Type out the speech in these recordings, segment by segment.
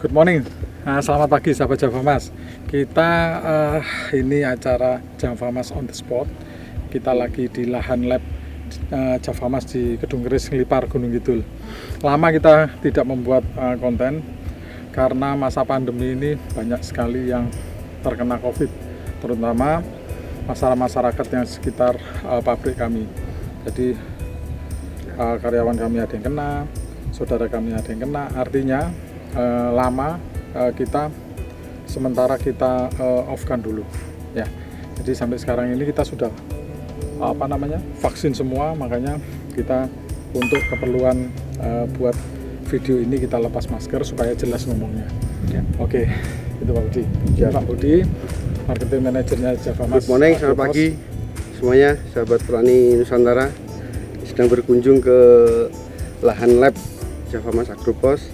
Good morning, selamat pagi sahabat Javamas. Kita ini acara Javamas on the spot. Kita lagi di lahan lab Javamas di Kedung Keris, Ngelipar, Gunung Kidul. Lama kita tidak membuat konten karena masa pandemi ini banyak sekali yang terkena COVID, terutama masyarakat yang sekitar pabrik kami. Jadi karyawan kami ada yang kena, saudara kami ada yang kena. Artinya lama kita sementara kita off-kan dulu ya. Jadi sampai sekarang ini kita sudah vaksin semua, makanya kita untuk keperluan buat video ini kita lepas masker supaya jelas ngomongnya ya. Oke, itu Pak Budi ya. Pak Budi, marketing manajernya Javamas. Good morning, selamat pagi semuanya sahabat petani Nusantara. Sedang berkunjung ke lahan lab Javamas Agropos.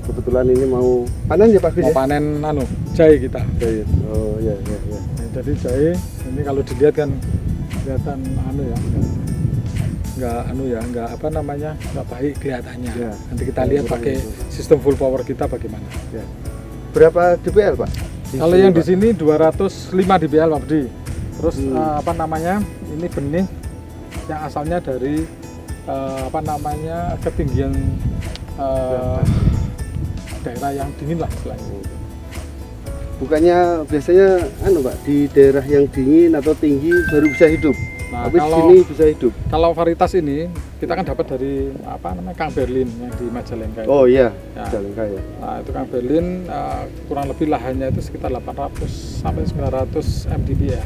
Kebetulan ini mau panen ya Pak Fis? Mau panen jahe kita. Jahe. Oh iya. Jadi jahe ini kalau dilihat kan kelihatan nggak baik kelihatannya. Ya. Nanti kita lihat pakai sistem full power kita bagaimana. Ya. Berapa dBl Pak? Kalau yang di sini 205 dBl Pak Budi. Terus ini benih yang asalnya dari ketinggian daerah yang dingin lah istilahnya. Bukannya biasanya Pak, di daerah yang dingin atau tinggi baru bisa hidup. Nah, tapi di sini bisa hidup. Kalau varietas ini kita kan dapat dari Kang Berlin yang di Majalengka. Oh iya, ya. Majalengka ya. Nah, itu Kang Berlin kurang lebih lahannya itu sekitar 800 sampai 900 mdbl.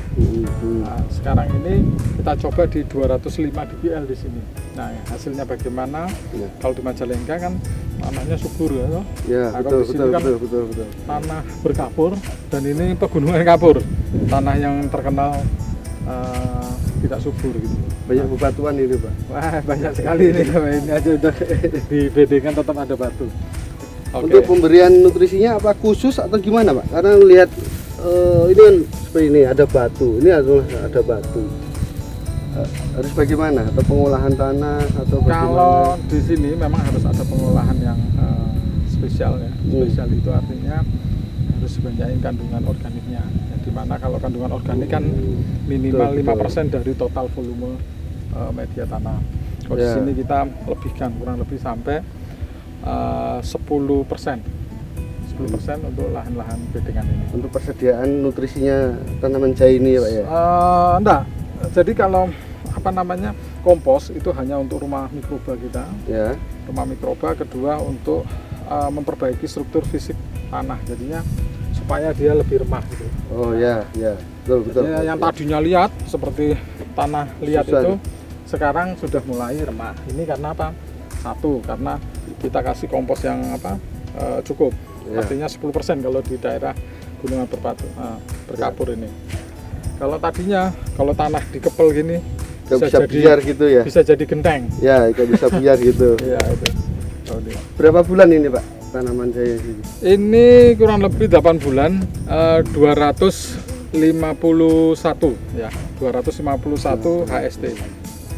Nah, sekarang ini kita coba di 205 dBl di sini. Nah, hasilnya bagaimana? Ya. Kalau di Majalengka kan tanahnya subur ya. Ya, nah, betul. Tanah berkapur dan ini pegunungan kapur. Tanah yang terkenal tidak subur gitu. Banyak bebatuan ini Pak. Wah, banyak sekali ini. Ini aja udah dibedekan tetap ada batu. Okay. Untuk pemberian nutrisinya apa khusus atau gimana Pak? Karena melihat ini kan seperti ini ada batu, ini ada batu. Harus bagaimana? Atau pengolahan tanah atau bagaimana? Kalau di sini memang harus ada pengolahan yang spesial ya. Spesial itu artinya harus banyakin kandungan organiknya. Dimana kalau kandungan organik kan minimal 5% dari total volume media tanam. Kalau di sini kita lebihkan kurang lebih sampai 10% untuk lahan-lahan bedengan ini. Untuk persediaan nutrisinya tanaman jahe ini ya Pak ya? Enggak. Jadi kalau kompos itu hanya untuk rumah mikroba kita. Ya. Rumah mikroba, kedua untuk memperbaiki struktur fisik tanah. Jadinya supaya dia lebih remah gitu. Oh ya, betul. Jadi yang tadinya liat seperti tanah liat itu sekarang sudah mulai remah. Ini karena apa? Satu, karena kita kasih kompos yang cukup. Ya. Artinya 10% kalau di daerah gunungan berkapur ini. Kalau tadinya tanah dikepel gini bisa biar gitu ya. Bisa jadi genteng. Ya, bisa biar gitu. Iya, itu. Berapa bulan ini Pak tanaman jahe ini? Ini kurang lebih 8 bulan, 251 ya, 251 HST.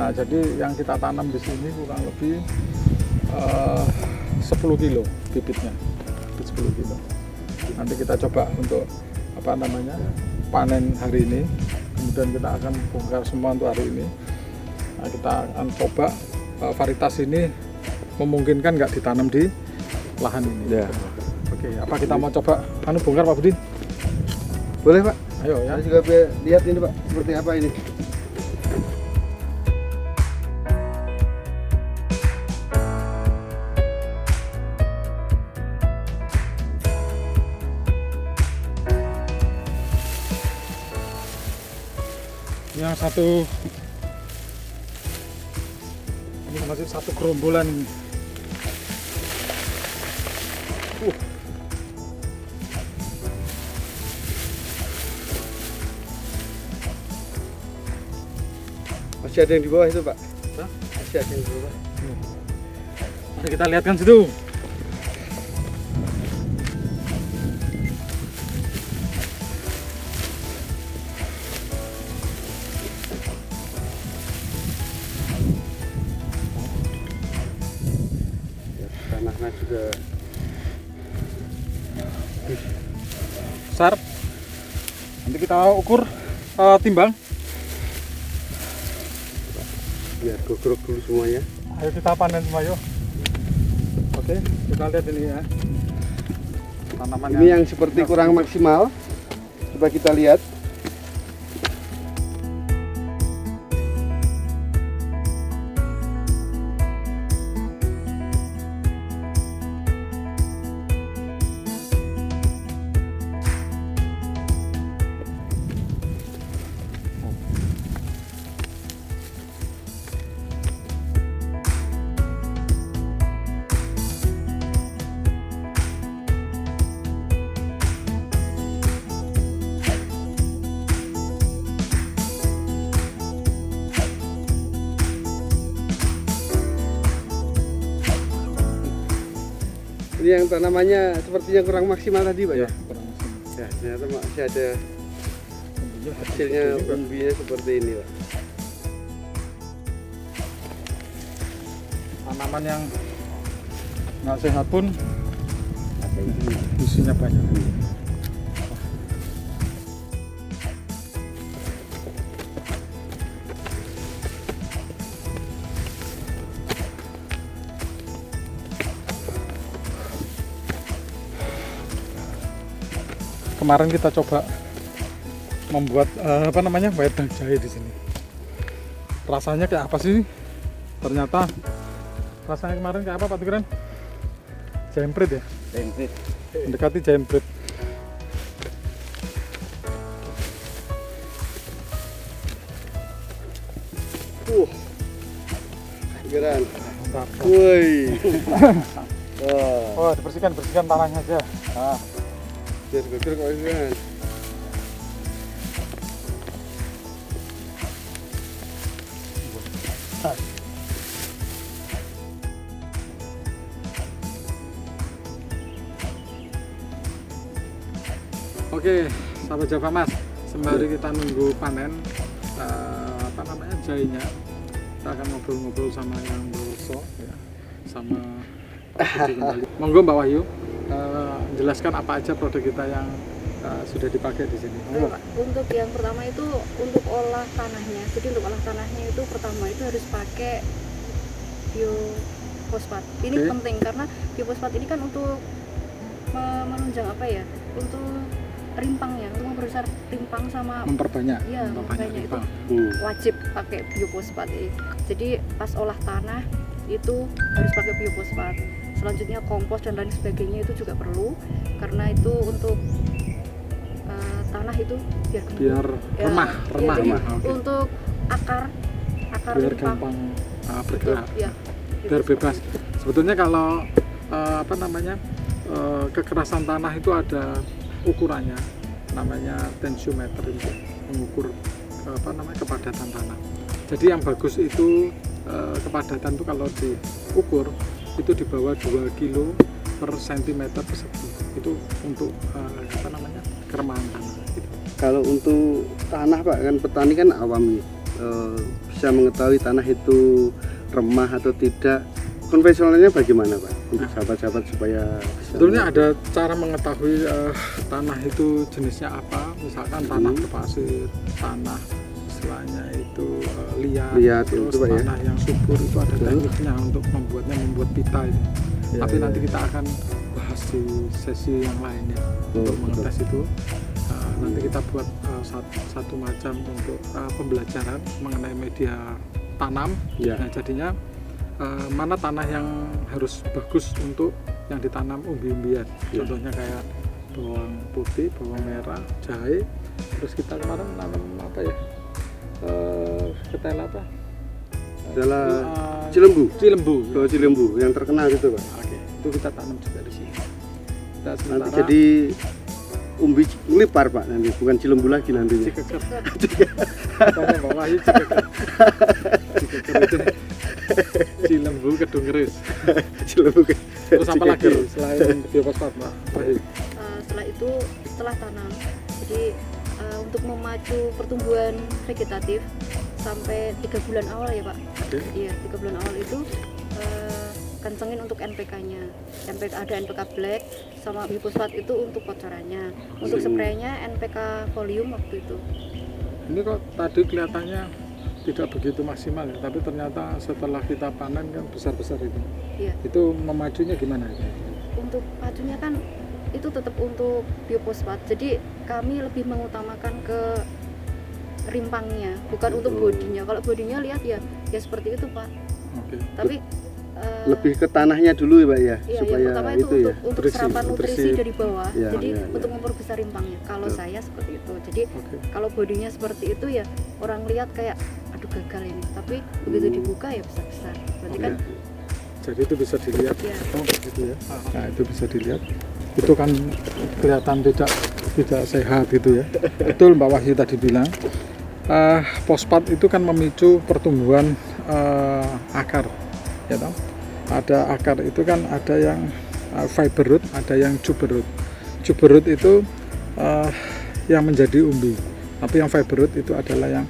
Nah, jadi yang kita tanam di sini kurang lebih 10 kilo bibitnya, 10 kilo. Nanti kita coba untuk panen hari ini, kemudian kita akan bongkar semua untuk hari ini. Nah, kita akan coba varietas ini memungkinkan nggak ditanam di lahan ini. Ya. Oke, apa kita mau coba bongkar Pak Budi? Boleh Pak. Ayo ya. Saya juga lihat ini Pak, seperti apa ini. Yang satu ini masih satu gerombolan ini. Masih ada yang di bawah itu Pak? Hah? Masih ada yang di bawah. Mari kita lihatkan situ. Tanahnya juga besar. Nanti kita ukur, timbang. Biar gogrok dulu semuanya. Ayo kita panen semua yuk. Oke, kita lihat ini ya. Tanaman Ini yang seperti kurang maksimal. Coba kita lihat. Ini yang tanamannya sepertinya kurang maksimal tadi, Pak ya? kurang maksimal. Ya, ternyata masih ada hasilnya umbinya seperti ini, Pak. Tanaman yang nggak sehat pun isinya banyak. Kemarin kita coba membuat wedang jahe di sini. Rasanya kayak apa sih? Ternyata rasanya kemarin kayak apa Pak Tukiran? Jemprit ya? Jemprit. Mendekati jemprit. Geran. Mantap. Woi. Oh, bersihkan tanahnya aja. Nah, Biar gogrok, Pak Geran. oke, sahabat Java Mas, sembari kita nunggu panen jahenya, kita akan ngobrol-ngobrol sama yang Borso ya, sama Pak Budi kembali. Monggo Mbak Wahyu, jelaskan apa aja produk kita yang sudah dipakai di sini. Oke, Pak. Untuk yang pertama itu untuk olah tanahnya. Jadi untuk olah tanahnya itu pertama itu harus pakai biofosfat. Ini Oke. penting karena biofosfat ini kan untuk menunjang apa ya? Untuk rimpangnya, untuk memperbesar rimpang sama Memperbanyak iya, memperbanyak itu rimpang. wajib pakai biofosfat. Jadi pas olah tanah itu harus pakai biofosfat. Selanjutnya kompos dan lain sebagainya itu juga perlu karena itu untuk tanah itu Biar remah. jadi Oke. untuk akar Biar rimpang gampang bergerak. ya, Biar bebas. Sebetulnya kalau kekerasan tanah itu ada ukurannya, namanya tensiometer, untuk mengukur kepadatan tanah. Jadi yang bagus itu kepadatan itu kalau diukur itu di bawah 2 kilo per sentimeter persegi. Itu untuk keremahan tanah. Gitu. Kalau untuk tanah, Pak, kan petani kan awam nih, bisa mengetahui tanah itu remah atau tidak. Konvensionalnya bagaimana, Pak, untuk sahabat-sahabat supaya bisa Sebetulnya ada cara mengetahui tanah itu jenisnya apa. Misalkan tanah berpasir, tanah istilahnya itu liat, itu, terus Pak, ya. tanah yang subur itu ada tekniknya untuk membuat pita itu. Ya, Tapi ya. nanti kita akan bahas di sesi yang lainnya untuk mengetes itu. Nanti kita buat satu macam untuk pembelajaran mengenai media tanam. Ya. Nah, jadinya mana tanah yang harus bagus untuk yang ditanam umbi-umbian. Ya. Contohnya kayak bawang putih, bawang merah, jahe. Terus kita kemarin nanam apa ya? Ketela apa? Adalah Eh, Cilembu. Cilembu. Kalau Cilembu yang terkenal itu, Pak. Oke, itu kita tanam juga di sini. Kita Nanti sementara jadi umbi ngelipar, Pak, nanti bukan Cilembu lagi nantinya. Cikeker. Katanya Mbak Wahyu Cikeker. Cikeker itu Cilembu Kedungkeris. Cilembu. Terus apa lagi selain biofosfat, Mbak Wahyu? setelah itu setelah tanam jadi untuk memacu pertumbuhan vegetatif sampai 3 bulan awal ya Pak. Oke. Iya, 3 bulan awal itu kencengin untuk NPK-nya. Ada NPK black sama biofosfat itu untuk kocorannya. Untuk spraynya NPK folium waktu itu. Ini kok tadi kelihatannya tidak begitu maksimal ya, tapi ternyata setelah kita panen kan besar-besar itu. Iya. Itu memajunya gimana? Untuk pacunya kan itu tetap untuk biofosfat. Jadi kami lebih mengutamakan ke rimpangnya, bukan untuk bodinya. Kalau bodinya lihat ya seperti itu, Pak. Oke. Tapi lebih ke tanahnya dulu ya Pak ya, iya, supaya yang pertama itu itu ya. untuk Nutrisi, serapan nutrisi nutrisi. dari bawah. Ya, Jadi ya, ya. untuk memperbesar rimpangnya. Kalau saya seperti itu. Jadi Oke. kalau bodinya seperti itu ya orang lihat kayak aduh gagal ini. Tapi begitu dibuka ya besar-besar. Berarti kan Jadi itu bisa dilihat. ya. Oh, gitu ya. Nah, itu bisa dilihat. Itu kan kelihatan tidak sehat gitu ya. Betul Mbak Wahyu tadi bilang. Fosfat itu kan memicu pertumbuhan akar, ya toh? Ada akar itu kan ada yang fiber root, ada yang tuber root. Tuber root itu yang menjadi umbi, tapi yang fiber root itu adalah yang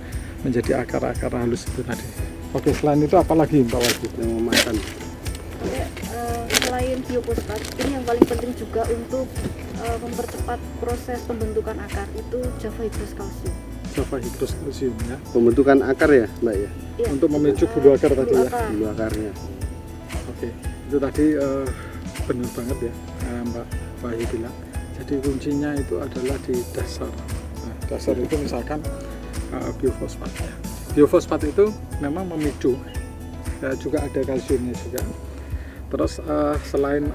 menjadi akar-akar halus itu tadi. Oke, selain itu apa lagi Mbak Wahyu? Yang memakan. Oke, selain biofosfat, ini yang paling penting juga untuk mempercepat proses pembentukan akar itu Java Hydrous Calcium. Java Hydrous Calcium ya. Pembentukan akar ya Mbak ya, Iya, Untuk memicu bulu akar tadi bulu ya. akar. bulu akarnya. Oke, itu tadi benar banget ya Mbak Wahyu bilang. Jadi kuncinya itu adalah di dasar. Nah, dasar itu misalkan biofosfat. Biofosfat itu memang memicu, juga ada kalsiumnya juga. Terus selain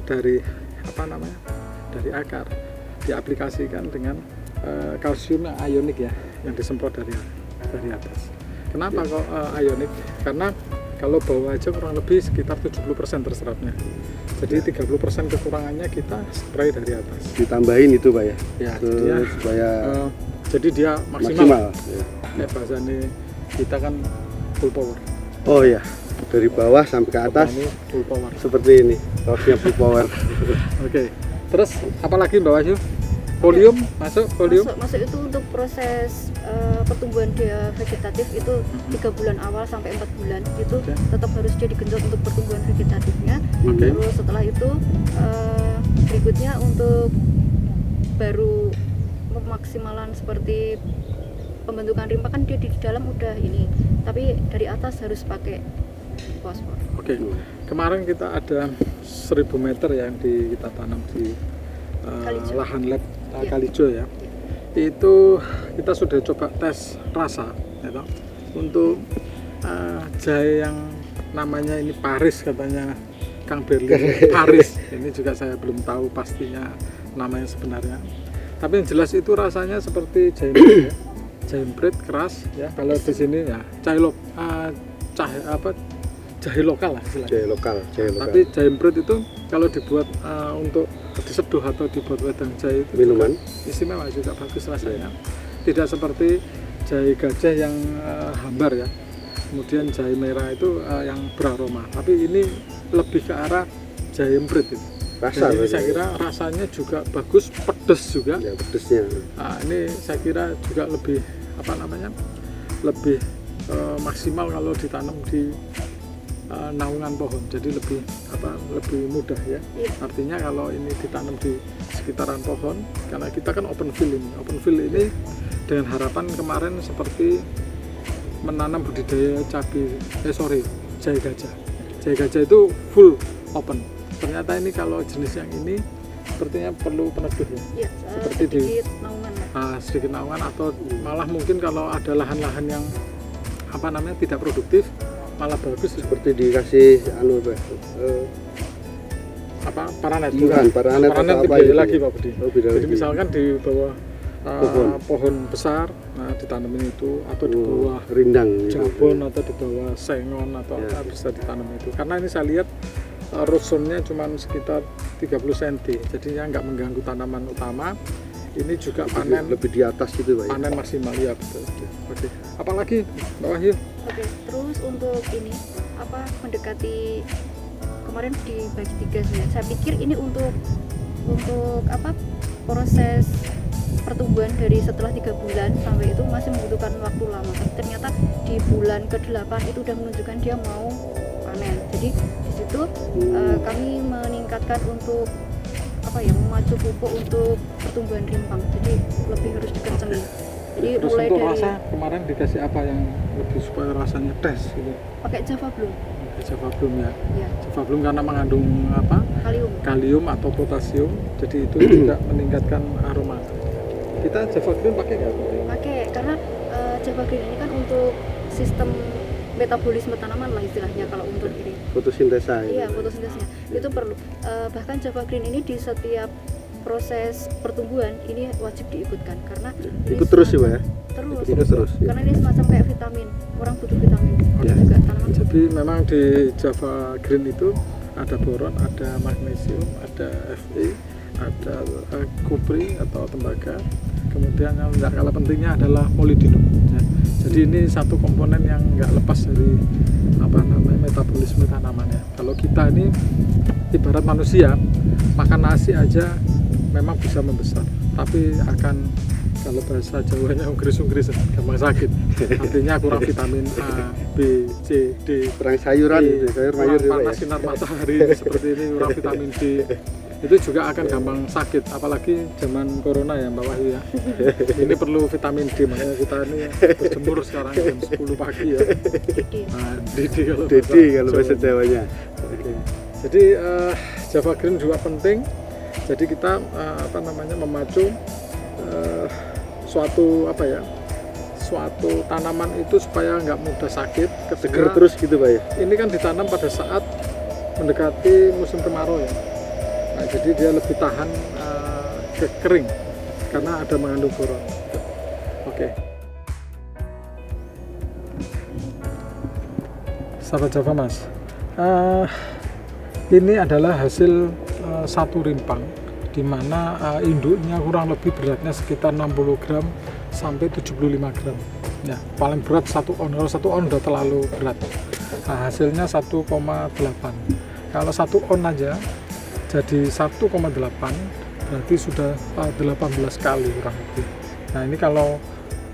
dari dari akar, diaplikasikan dengan kalsium yang ionik ya, yang disemprot dari atas. Kenapa kok ionik? Karena kalau bawah aja kurang lebih sekitar 70% terserapnya. Jadi 30% kekurangannya kita spray dari atas. Ditambahin itu Pak ya, Ya, jadinya, supaya jadi dia maksimal. Ya. Kayak bahasanya kita kan full power. Oh ya, dari bawah sampai ke atas Ini full power. seperti ini, kaosnya full power. Oke. Terus apalagi Mbak Wahyu? Folium masuk folium. Masuk itu untuk proses pertumbuhan dia vegetatif itu 3 bulan awal sampai 4 bulan itu Oke. tetap harus dia digenjot untuk pertumbuhan vegetatifnya. Oke. Terus setelah itu berikutnya untuk baru pemaksimalan seperti pembentukan rimpa kan dia di dalam udah ini, tapi dari atas harus pakai fosfor. Oke. Kemarin kita ada 1000 meter yang kita tanam di Kalijo. lahan lab Iya. Kalijo ya. Itu kita sudah coba tes rasa ya toh, untuk jahe yang namanya ini Paris katanya Kang Berlin. Paris ini juga saya belum tahu pastinya namanya sebenarnya, tapi yang jelas itu rasanya seperti jahe bread ya. Jahe bread keras ya, kalau di sini ya jahe lokal lah istilahnya. Jahe lokal. Tapi jahe bread itu kalau dibuat untuk diseduh atau dibuat wedang jahe itu Minuman. juga istimewa, juga bagus rasanya. Tidak seperti jahe gajah yang hambar ya. Kemudian jahe merah itu yang beraroma. Tapi ini lebih ke arah jahe bread itu. Rasa Dan ini berarti saya ya? kira rasanya juga bagus, pedas juga. Ya pedesnya. Nah, ini saya kira juga lebih lebih maksimal kalau ditanam di naungan pohon, jadi lebih mudah ya. Iya. Artinya kalau ini ditanam di sekitaran pohon, karena kita kan open field ini dengan harapan kemarin seperti menanam budidaya jahe gajah itu full open. Ternyata ini kalau jenis yang ini sepertinya perlu peneduh ya. Iya, Seperti di sedikit naungan lah. sedikit naungan, atau malah mungkin kalau ada lahan-lahan yang tidak produktif malah bagus Seperti dikasih paranet paranet atau lebih apa gede gitu lagi ya? Pak Budi. Oh, beda Jadi lagi. misalkan di bawah Pohon. pohon besar, ditanamin itu, atau di bawah rindang gitu. jabon atau di bawah sengon atau Ya. apa, bisa ditanam itu. Karena ini saya lihat root zone-nya cuma sekitar 30 cm, jadinya nggak mengganggu tanaman utama. Ini juga panen lebih di atas gitu Pak ya? panen maksimal ya, betul. Oke. Apalagi Mbak Wahyu? Oke, terus untuk ini mendekati kemarin dibagi 3 sih. Saya pikir ini untuk proses pertumbuhan dari setelah 3 bulan sampai itu masih membutuhkan waktu lama. Tapi ternyata di bulan ke-8 itu udah menunjukkan dia mau panen. panen. Jadi di situ kami meningkatkan untuk memacu pupuk untuk pertumbuhan rimpang. Jadi lebih harus dikencengin. Jadi Terus mulai untuk dari rasa kemarin dikasih apa yang lebih supaya rasanya tes gitu? pakai Java Bloom, Java Bloom ya. ya, Java Bloom karena mengandung apa? kalium. Kalium atau potasium, jadi itu juga meningkatkan aroma. Kita Java Green pakai nggak? Pakai karena Java Green ini kan untuk sistem metabolisme tanaman lah istilahnya kalau untuk ini. Fotosintesa. Iya, fotosintesnya itu perlu. Bahkan Java Green ini di setiap proses pertumbuhan ini wajib diikutkan karena ini Ikut terus sih Pak ya? terus. Ikut terus. Ya. Karena ini semacam kayak vitamin, orang butuh vitamin. Ya. Juga tanaman. Jadi memang di Java Green itu ada boron, ada magnesium, ada Fe, ada kupri atau tembaga. Kemudian yang nggak kalah pentingnya adalah molybdenum. Ya. Jadi ini satu komponen yang nggak lepas dari metabolisme tanamannya. Kalau kita ini ibarat manusia, makan nasi aja memang bisa membesar, tapi akan kalau bahasa Jawanya ungkris-ungkris, gampang sakit. Artinya kurang vitamin A, B, C, D, Kurang sayuran, E, sayur kurang mayur gitu panas ya. sinar matahari seperti ini, kurang vitamin D, itu juga akan gampang sakit. Apalagi zaman corona ya Mbak Wahyu ya. Ini perlu vitamin D, makanya kita ini berjemur sekarang jam 10 pagi ya. Nah, Dedi kalau bahasa Jawanya. Oke. Jadi Java Green juga penting. Jadi kita memacu suatu tanaman itu supaya nggak mudah sakit Seger ketika terus gitu Pak ya. ini kan ditanam pada saat mendekati musim kemarau ya. Nah, jadi dia lebih tahan kering karena ada mengandung boron. Oke. Sahabat Java Mas, ini adalah hasil satu rimpang di mana induknya kurang lebih beratnya sekitar 60 gram sampai 75 gram. Ya, paling berat 1 on. Kalau 1 on udah terlalu berat. Nah, hasilnya 1,8. Kalau 1 on aja jadi 1,8 berarti sudah 18 kali kurang lebih. Nah, ini kalau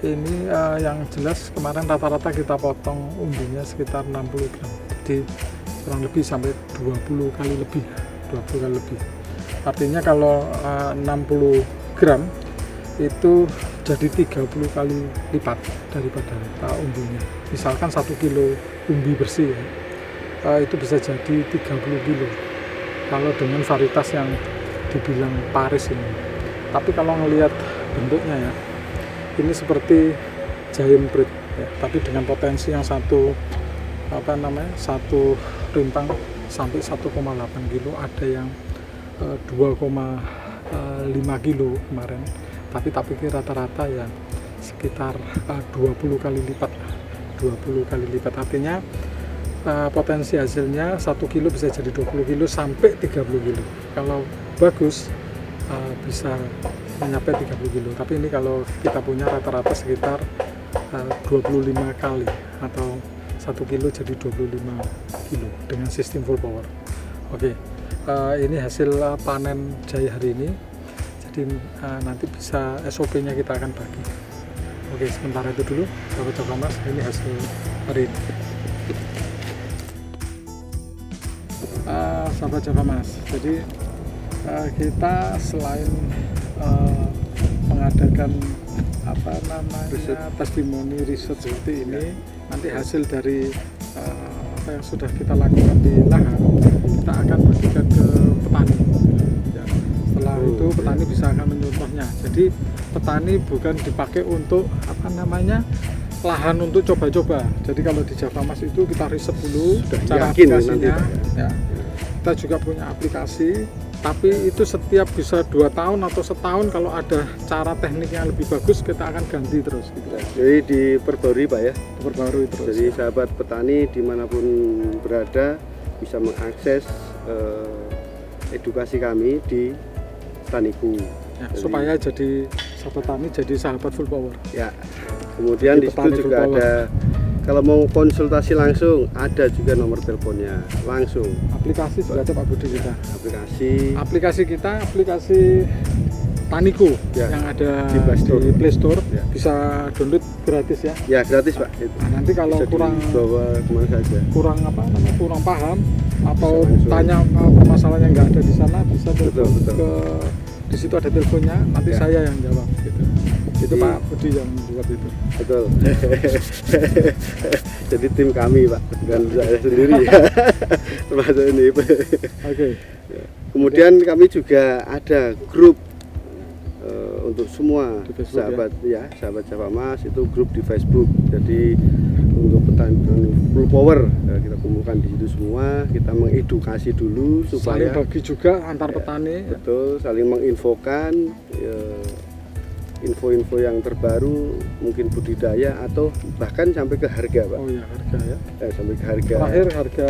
ini yang jelas kemarin rata-rata kita potong umbinya sekitar 60 gram. Jadi kurang lebih sampai 20 kali lebih. Artinya kalau 60 gram itu jadi 30 kali lipat daripada umbinya. Misalkan 1 kilo umbi bersih ya, itu bisa jadi 30 kilo kalau dengan varietas yang dibilang Paris ini. Tapi kalau ngelihat bentuknya ya, ini seperti giant breed ya, tapi dengan potensi yang satu rimpang sampai 1,8 kilo, ada yang 2,5 kilo kemarin, tapi pikir rata-rata ya sekitar 20 kali lipat. Artinya potensi hasilnya 1 kilo bisa jadi 20 kilo sampai 30 kilo. Kalau bagus bisa mencapai 30 kilo, tapi ini kalau kita punya rata-rata sekitar 25 kali atau 1 kilo jadi 25 kilo dengan sistem full power. Oke. Ini hasil panen Jaya hari ini. Jadi nanti bisa SOP-nya kita akan bagi. Oke, sementara itu dulu sahabat Java Mas, ini hasil hari ini. Sahabat Java Mas, jadi kita selain mengadakan testimoni riset seperti ini, nanti hasil dari apa yang sudah kita lakukan di lahan kita akan bagikan ke petani ya. Setelah itu petani bisa akan menyontohnya. Jadi petani bukan dipakai untuk lahan untuk coba-coba. Jadi kalau di Java Mas itu kita riset dulu cara aplikasinya ya. Kita juga punya aplikasi, tapi itu setiap bisa 2 tahun atau setahun kalau ada cara teknik yang lebih bagus kita akan ganti terus gitu. Jadi diperbarui Pak ya? Diperbarui terus. Jadi sahabat petani dimanapun berada bisa mengakses edukasi kami di Taniku ya, supaya jadi sahabat tani, jadi sahabat full power ya. Kemudian di situ juga ada, kalau mau konsultasi langsung ada juga nomor teleponnya langsung. Aplikasi juga ada Pak Budi kita. Aplikasi kita aplikasi Taniku ya, yang ada di Play Store ya. Bisa download gratis ya. Ya gratis Pak. Itu. Nah, nanti kalau Bisa kurang dibawa kemana saja. kurang apa namanya kurang paham atau Bisa langsung. tanya permasalahannya nggak ada di sana, bisa telepon Betul. ke di situ ada teleponnya, nanti Ya. saya yang jawab gitu. Itu Jadi- Pak Budi yang buat itu. Betul. Jadi tim kami Pak, bukan saya sendiri. Termasuk ini. Oke. Kemudian kami juga ada grup untuk semua Di Facebook, sahabat ya, sahabat Javamas itu grup di Facebook. Jadi untuk petani full power kita kumpulkan di situ semua, kita mengedukasi dulu Saling supaya bagi juga antar Ya, petani. Ya. betul, saling menginfokan info-info yang terbaru, mungkin budidaya atau bahkan sampai ke harga Pak. Oh ya harga ya. Sampai ke harga. Terakhir harga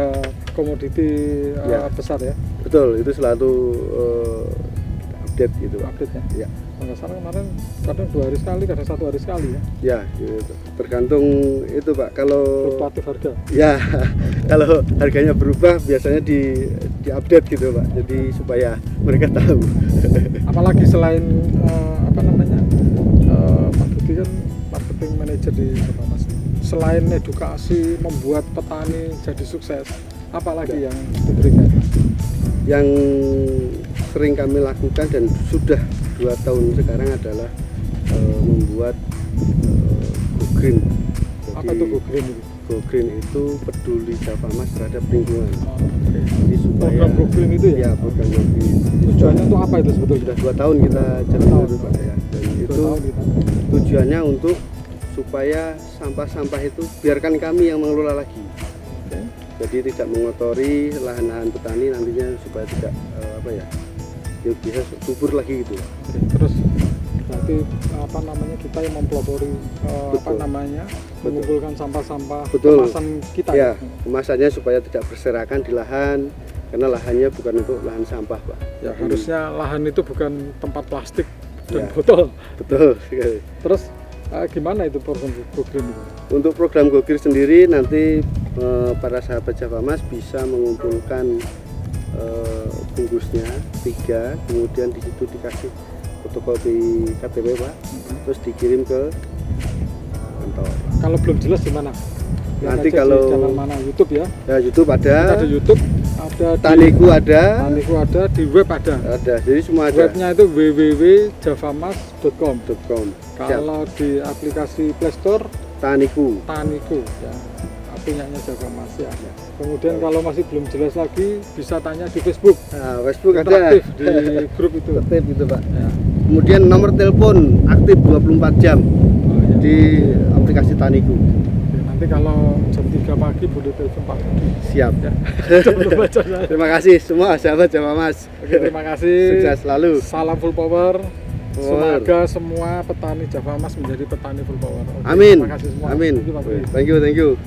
komoditi Ya. besar ya, Betul, itu selalu kita update gitu Pak. update ya. Ya. Nggak salah kemarin kadang 2 hari sekali, kadang 1 hari sekali ya. Ya, gitu. Tergantung itu Pak. Kalau Fluktuatif harga. ya kalau harganya berubah biasanya di update gitu Pak. Jadi supaya mereka tahu. Apalagi selain apa namanya Pak Budi kan marketing manager di Javamas. Selain edukasi membuat petani jadi sukses, apalagi yang diberikan? Yang sering kami lakukan dan sudah 2 tahun sekarang adalah membuat Go Green. Apa tuh Go Green itu? Go Green itu peduli Javamas terhadap lingkungan. Oh, oke. Jadi supaya Program Go Green itu ya? Ya, program Go Green. Tujuannya tuh apa itu sebetulnya? Sudah 2 tahun kita jalan tahun. itu Pak ya. Dan 2 itu tahun kita. tujuannya untuk supaya sampah-sampah itu biarkan kami yang mengelola lagi. Oke. Jadi tidak mengotori lahan-lahan petani nantinya supaya tidak ya bisa subur lagi gitu. Oke, terus berarti apa namanya kita yang mempelopori apa Betul. namanya Betul. mengumpulkan sampah-sampah Betul. kemasan kita Ya, kemasannya supaya tidak berserakan di lahan karena lahannya bukan untuk lahan sampah Pak. Ya, Jadi, harusnya lahan itu bukan tempat plastik dan Ya. botol. betul sekali. Terus gimana itu program Go Green itu? Untuk program Go Green sendiri nanti para sahabat Javamas bisa mengumpulkan bungkusnya 3, kemudian di situ dikasih fotokopi KTP Pak, terus dikirim ke kantor. Kalau belum jelas gimana? Lihat Nanti aja kalau- di channel mana YouTube ya? Ya YouTube Kita ada ada, YouTube, ada di Taniku ada, Taniku ada, di web ada. jadi semua ada. Webnya itu www.javamas.com. .com. Siap. Kalau di aplikasi Play Store Taniku. Taniku ya, punyanya Javamas ya. Kemudian kalau masih belum jelas lagi bisa tanya di Facebook. Nah, Facebook ada. Interaktif di grup itu. Aktif gitu Pak. Ya. Kemudian nomor telepon aktif 24 jam Oh, ya. di aplikasi Taniku. Oke, nanti kalau jam 3 pagi boleh telepon Pak Budi. Siap. Ya. Belum baca saya. Terima kasih semua sahabat Javamas. Oke, terima kasih. Sukses selalu. Salam full power. Power. Semoga semua petani Javamas menjadi petani full power. Oke, Amin. Terima kasih semua. Amin. Thank you, Pak Budi. Thank you.